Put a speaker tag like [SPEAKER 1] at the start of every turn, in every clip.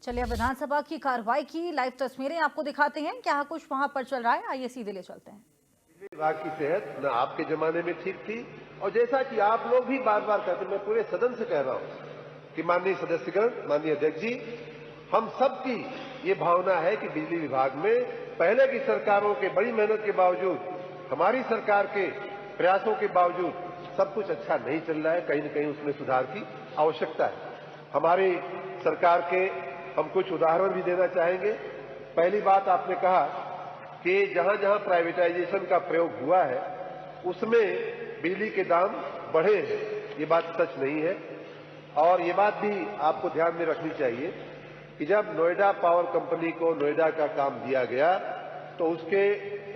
[SPEAKER 1] चलिए अब विधानसभा की कार्रवाई की लाइव तस्वीरें आपको दिखाते हैं, क्या कुछ वहां पर चल रहा है। आइए सीधे ले चलते हैं।
[SPEAKER 2] विभाग की सेहत न आपके जमाने में ठीक थी, और जैसा कि आप लोग भी बार बार कहते हैं, मैं पूरे सदन से कह रहा हूं कि माननीय सदस्यगण, माननीय अध्यक्ष जी, हम सबकी ये भावना है कि बिजली विभाग में पहले की सरकारों के बड़ी मेहनत के बावजूद, हमारी सरकार के प्रयासों के बावजूद सब कुछ अच्छा नहीं चल रहा है। कहीं न कहीं उसमें सुधार की आवश्यकता है। हमारी सरकार के हम कुछ उदाहरण भी देना चाहेंगे। पहली बात, आपने कहा कि जहां जहां प्राइवेटाइजेशन का प्रयोग हुआ है उसमें बिजली के दाम बढ़े हैं। ये बात सच नहीं है, और ये बात भी आपको ध्यान में रखनी चाहिए कि जब नोएडा पावर कंपनी को नोएडा का काम दिया गया तो उसके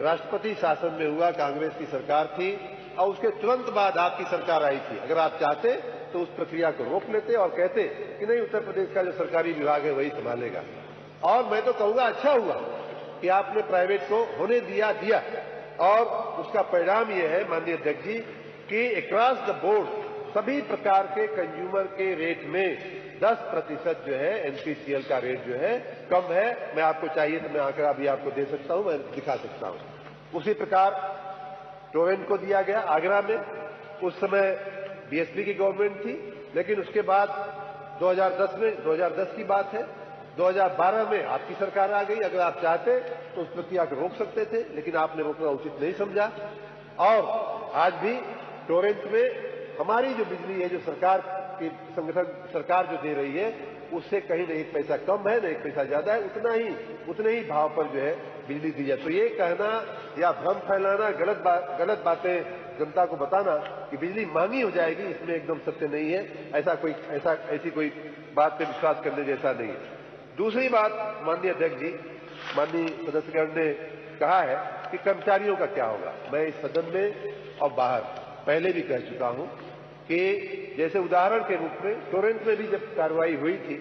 [SPEAKER 2] राष्ट्रपति शासन में हुआ, कांग्रेस की सरकार थी, और उसके तुरंत बाद आपकी सरकार आई थी। अगर आप चाहते तो उस प्रक्रिया को रोक लेते और कहते कि नहीं, उत्तर प्रदेश का जो सरकारी विभाग है वही संभालेगा। और मैं तो कहूंगा अच्छा हुआ कि आपने प्राइवेट को होने दिया, और उसका परिणाम यह है माननीय अध्यक्ष जी कि अक्रॉस द बोर्ड सभी प्रकार के कंज्यूमर के रेट में 10% जो है एनपीसीएल का रेट जो है कम है। मैं आपको चाहिए तो मैं आंकड़ा भी आपको दे सकता हूं, मैं दिखा सकता हूं। उसी प्रकार टोरेंट को दिया गया आगरा में। उस समय बीएसपी की गवर्नमेंट थी, लेकिन उसके बाद 2010 की बात है, 2012 में आपकी सरकार आ गई। अगर आप चाहते तो उस प्रक्रिया को रोक सकते थे, लेकिन आपने रोकना उचित नहीं समझा। और आज भी टोरेंट में हमारी जो बिजली है, जो सरकार की संगठन सरकार जो दे रही है, उससे कहीं न एक पैसा कम है, न एक पैसा ज्यादा है। उतने ही भाव पर जो है बिजली दी जाए। तो ये कहना या भ्रम फैलाना, गलत बातें जनता को बताना कि बिजली महंगी हो जाएगी, इसमें एकदम सत्य नहीं है। ऐसी कोई बात पे विश्वास करने जैसा नहीं है। दूसरी बात, माननीय अध्यक्ष जी, माननीय सदस्यगण ने कहा है कि कर्मचारियों का क्या होगा। मैं इस सदन में और बाहर पहले भी कह चुका हूं कि जैसे उदाहरण के रूप में टोरेंट में भी जब कार्रवाई हुई थी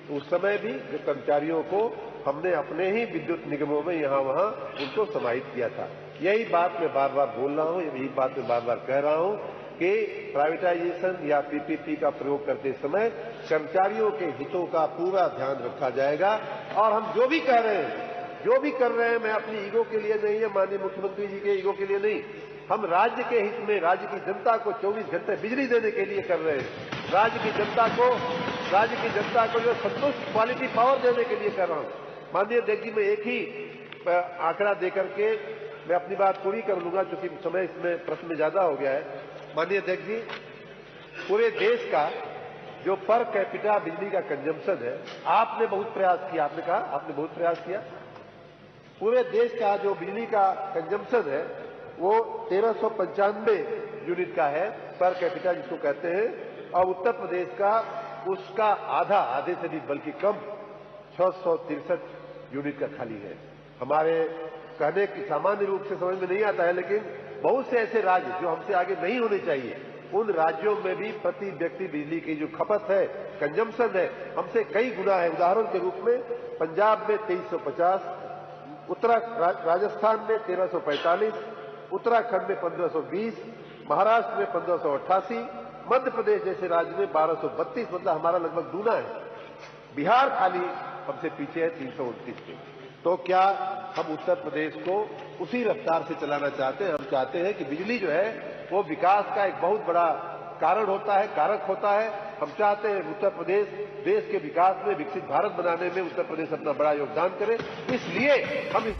[SPEAKER 2] तो उस समय भी जो कर्मचारियों को हमने अपने ही विद्युत निगमों में यहां वहां उनको समाहित किया था। यही बात मैं बार बार बोल रहा हूं, यही बात मैं बार बार कह रहा हूं कि प्राइवेटाइजेशन या पीपीपी का प्रयोग करते समय कर्मचारियों के हितों का पूरा ध्यान रखा जाएगा। और हम जो भी कह रहे हैं, जो भी कर रहे हैं, मैं अपनी ईगो के लिए नहीं है, माननीय मुख्यमंत्री जी के ईगो के लिए नहीं, हम राज्य के हित में, राज्य की जनता को 24 घंटे बिजली देने के लिए कर रहे हैं। राज्य की जनता को जो संतुष्ट क्वालिटी पावर देने के लिए कर रहा हूं। माननीय अध्यक्ष जी, मैं एक ही आंकड़ा देकर के मैं अपनी बात पूरी कर लूंगा, क्योंकि समय इसमें प्रश्न में ज्यादा हो गया है। माननीय अध्यक्ष जी, पूरे देश का जो पर कैपिटा बिजली का कंजम्पशन है, आपने बहुत प्रयास किया, आपने कहा आपने बहुत प्रयास किया। पूरे देश का जो बिजली का कंजम्पशन है वो 1395 यूनिट का है, पर कैपिटा जिसको कहते हैं, और उत्तर प्रदेश का उसका आधे से भी बल्कि कम 663 यूनिट का खाली है। हमारे कहने की सामान्य रूप से समझ में नहीं आता है, लेकिन बहुत से ऐसे राज्य जो हमसे आगे नहीं होने चाहिए, उन राज्यों में भी प्रति व्यक्ति बिजली की जो खपत है, कंजम्पशन है, हमसे कई गुना है। उदाहरण के रूप में पंजाब में 2350, राजस्थान में 1345, उत्तराखंड में 1520, महाराष्ट्र में 1588, मध्य प्रदेश जैसे राज्य में 1232, मतलब हमारा लगभग दूना है। बिहार खाली हमसे पीछे है 329 पे। तो क्या हम उत्तर प्रदेश को उसी रफ्तार से चलाना चाहते हैं? हम चाहते हैं कि बिजली जो है वो विकास का एक बहुत बड़ा कारण होता है, कारक होता है। हम चाहते हैं उत्तर प्रदेश देश के विकास में, विकसित भारत बनाने में उत्तर प्रदेश अपना बड़ा योगदान करे। इसलिए हम